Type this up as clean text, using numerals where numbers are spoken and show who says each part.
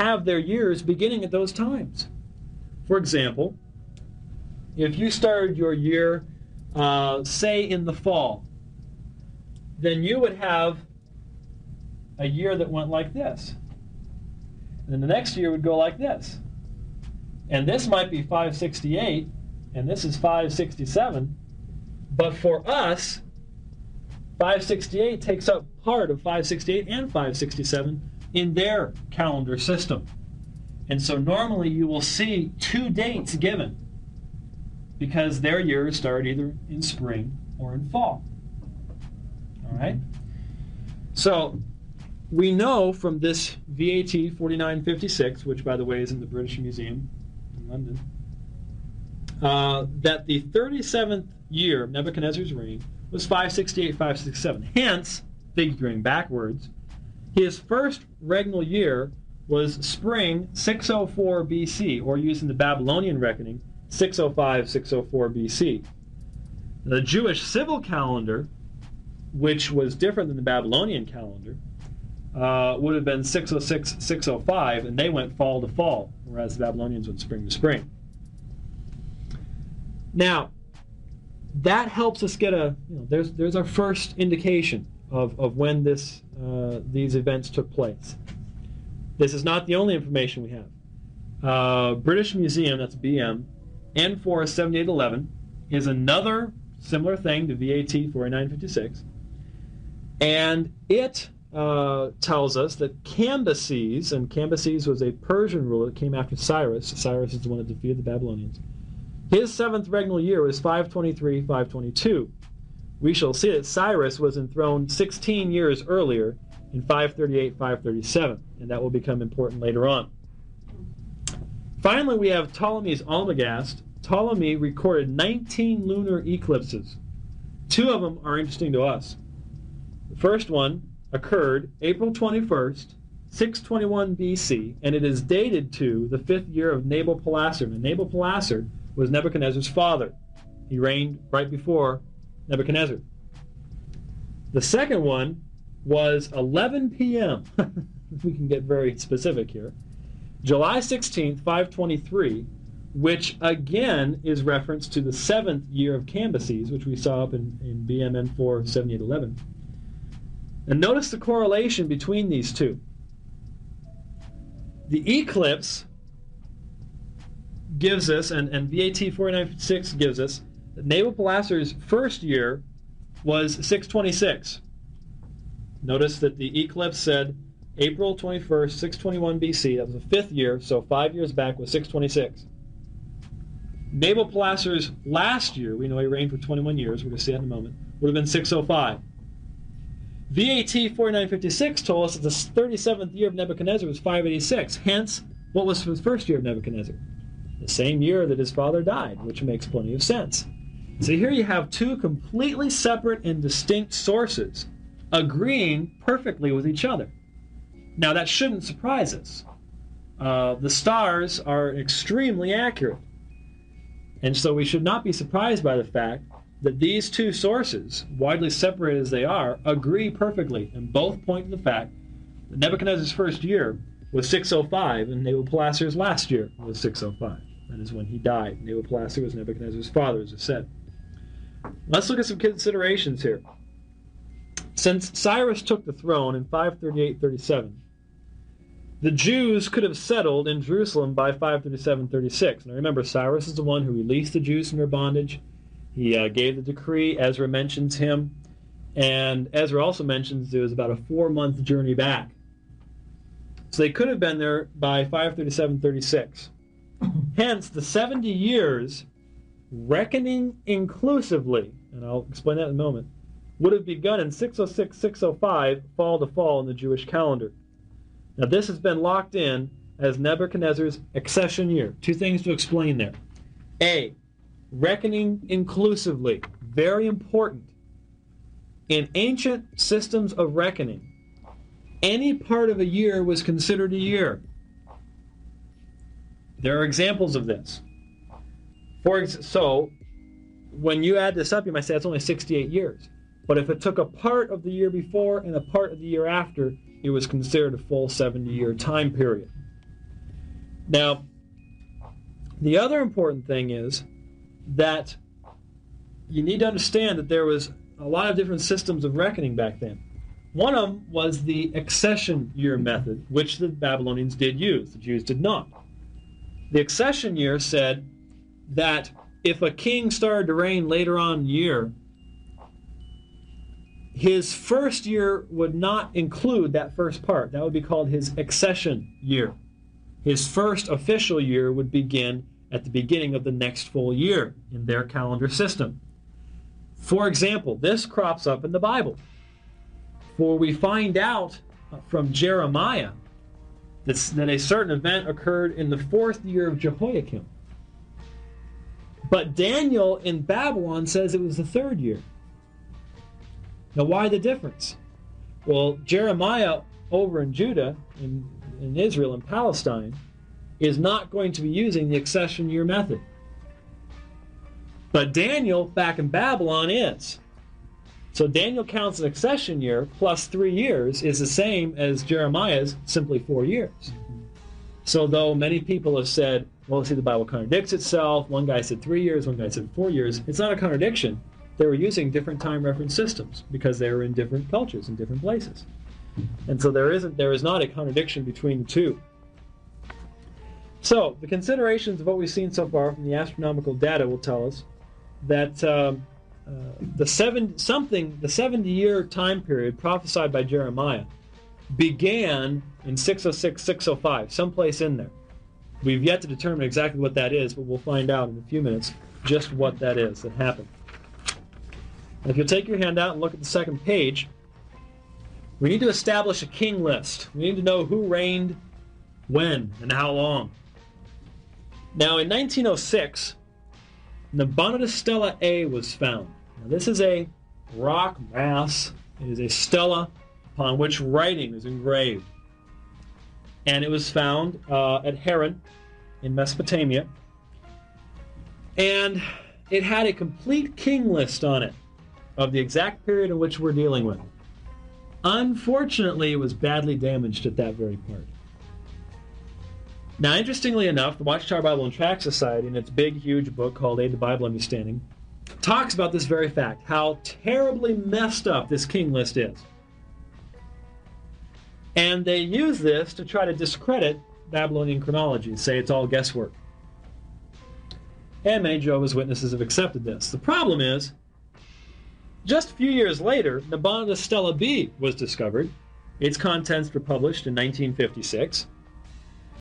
Speaker 1: have their years beginning at those times. For example, if you started your year, say in the fall, then you would have a year that went like this. And then the next year would go like this. And this might be 568, and this is 567. But for us, 568 takes up part of 568 and 567 in their calendar system. And so normally you will see two dates given because their years start either in spring or in fall. All right? So we know from this VAT 4956, which by the way is in the British Museum in London, that the 37th year of Nebuchadnezzar's reign was 568, 567. Hence, figuring backwards, his first regnal year was spring 604 BC, or using the Babylonian reckoning, 605, 604 BC. The Jewish civil calendar, which was different than the Babylonian calendar, would have been 606, 605, and they went fall to fall, whereas the Babylonians went spring to spring. Now, that helps us get there's our first indication of when these events took place. This is not the only information we have. British Museum, that's BM, N4 7811 is another similar thing to VAT 4956, and it tells us that Cambyses, and Cambyses was a Persian ruler that came after Cyrus. Cyrus is the one that defeated the Babylonians. His seventh regnal year was 523, 522. We shall see that Cyrus was enthroned 16 years earlier in 538, 537, and that will become important later on. Finally, we have Ptolemy's Almagest. Ptolemy recorded 19 lunar eclipses. Two of them are interesting to us. The first one occurred April 21st, 621 BC, and it is dated to the 5th year of Nabopolassar. And Nabopolassar was Nebuchadnezzar's father. He reigned right before Nebuchadnezzar. The second one was 11 p.m. We can get very specific here. July 16th, 523, which again is reference to the 7th year of Cambyses, which we saw up in BMN 4 7811. And notice the correlation between these two. The eclipse gives us, and VAT 4956 gives us, that Nabopolassar's first year was 626. Notice that the eclipse said April 21st, 621 BC. That was the 5th year, so 5 years back was 626. Nabopolassar's last year, we know he reigned for 21 years, we're going to see that in a moment, would have been 605. VAT 4956 told us that the 37th year of Nebuchadnezzar was 586. Hence, what was the first year of Nebuchadnezzar? The same year that his father died, which makes plenty of sense. So here you have two completely separate and distinct sources agreeing perfectly with each other. Now that shouldn't surprise us. The stars are extremely accurate. And so we should not be surprised by the fact that these two sources, widely separated as they are, agree perfectly and both point to the fact that Nebuchadnezzar's first year was 605 and Nabopolassar's last year was 605. That is when he died. Nabopolassar was Nebuchadnezzar's father, as I said. Let's look at some considerations here. Since Cyrus took the throne in 538-37, the Jews could have settled in Jerusalem by 537-36. Now remember, Cyrus is the one who released the Jews from their bondage. He gave the decree. Ezra mentions him. And Ezra also mentions it was about a 4-month journey back. So they could have been there by 537-36. Hence, the 70 years, reckoning inclusively, and I'll explain that in a moment, would have begun in 606, 605, fall to fall in the Jewish calendar. Now this has been locked in as Nebuchadnezzar's accession year. Two things to explain there. A, reckoning inclusively, very important. In ancient systems of reckoning, any part of a year was considered a year. There are examples of this. So, when you add this up, you might say it's only 68 years. But if it took a part of the year before and a part of the year after, it was considered a full 70-year time period. Now, the other important thing is that you need to understand that there was a lot of different systems of reckoning back then. One of them was the accession year method, which the Babylonians did use. The Jews did not. The accession year said that if a king started to reign later on in the year, his first year would not include that first part. That would be called his accession year. His first official year would begin at the beginning of the next full year in their calendar system. For example, this crops up in the Bible. For we find out from Jeremiah that a certain event occurred in the 4th year of Jehoiakim. But Daniel in Babylon says it was the 3rd year. Now, why the difference? Well, Jeremiah over in Judah, in Israel and Palestine, is not going to be using the accession year method. But Daniel back in Babylon is. So Daniel counts an accession year plus 3 years is the same as Jeremiah's simply 4 years. So though many people have said, well, see, the Bible contradicts itself. One guy said 3 years, one guy said 4 years. It's not a contradiction. They were using different time reference systems because they were in different cultures in different places. And so there is not a contradiction between the two. So the considerations of what we've seen so far from the astronomical data will tell us that the 70-year time period prophesied by Jeremiah began in 606, 605, someplace in there. We've yet to determine exactly what that is, but we'll find out in a few minutes just what that is that happened. If you'll take your hand out and look at the second page, we need to establish a king list. We need to know who reigned when and how long. Now, in 1906, Nabonidus Stela A was found. Now, this is a rock mass. It is a stela upon which writing is engraved. And it was found at Haran in Mesopotamia. And it had a complete king list on it of the exact period in which we're dealing with. Unfortunately, it was badly damaged at that very part. Now, interestingly enough, the Watchtower Bible and Tract Society, in its big, huge book called Aid to Bible Understanding, talks about this very fact, how terribly messed up this king list is. And they use this to try to discredit Babylonian chronology, say it's all guesswork. And many Jehovah's Witnesses have accepted this. The problem is, just a few years later, Nabonidus Stela B was discovered. Its contents were published in 1956.